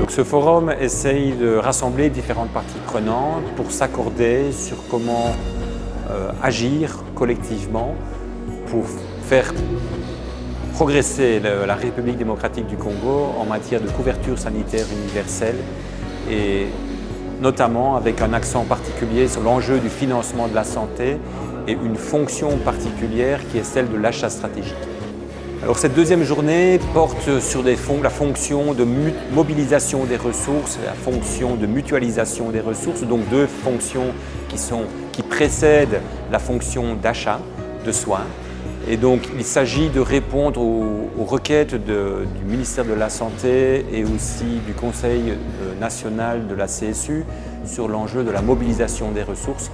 Donc ce forum essaye de rassembler différentes parties prenantes pour s'accorder sur comment agir collectivement pour faire progresser la République démocratique du Congo en matière de couverture sanitaire universelle et notamment avec un accent particulier sur l'enjeu du financement de la santé et une fonction particulière qui est celle de l'achat stratégique. Alors cette deuxième journée porte sur la fonction de mobilisation des ressources, la fonction de mutualisation des ressources, donc deux fonctions qui précèdent la fonction d'achat de soins. Et donc il s'agit de répondre aux requêtes du ministère de la Santé et aussi du Conseil national de la CSU sur l'enjeu de la mobilisation des ressources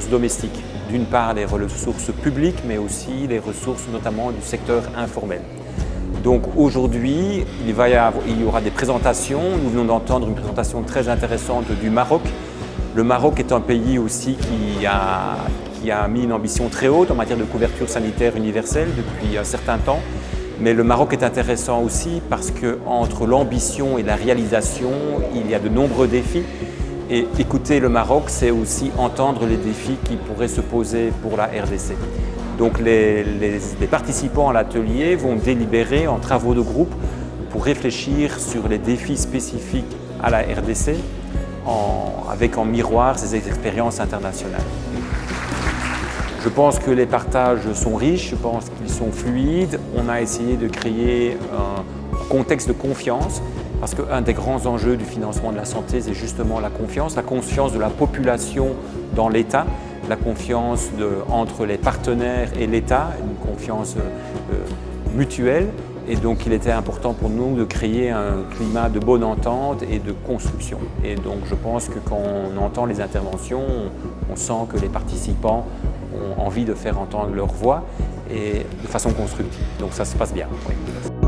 domestiques. D'une part les ressources publiques, mais aussi les ressources notamment du secteur informel. Donc aujourd'hui, il y aura des présentations. Nous venons d'entendre une présentation très intéressante du Maroc. Le Maroc est un pays aussi qui a mis une ambition très haute en matière de couverture sanitaire universelle depuis un certain temps. Mais le Maroc est intéressant aussi parce qu'entre l'ambition et la réalisation, il y a de nombreux défis. Et écouter le Maroc, c'est aussi entendre les défis qui pourraient se poser pour la RDC. Donc les participants à l'atelier vont délibérer en travaux de groupe pour réfléchir sur les défis spécifiques à la RDC avec en miroir ces expériences internationales. Je pense que les partages sont riches, je pense qu'ils sont fluides. On a essayé de créer un contexte de confiance parce qu'un des grands enjeux du financement de la santé, c'est justement la confiance de la population dans l'État, la confiance entre les partenaires et l'État, une confiance mutuelle. Et donc il était important pour nous de créer un climat de bonne entente et de construction. Et donc je pense que quand on entend les interventions, on sent que les participants ont envie de faire entendre leur voix et de façon constructive. Donc ça se passe bien. Oui.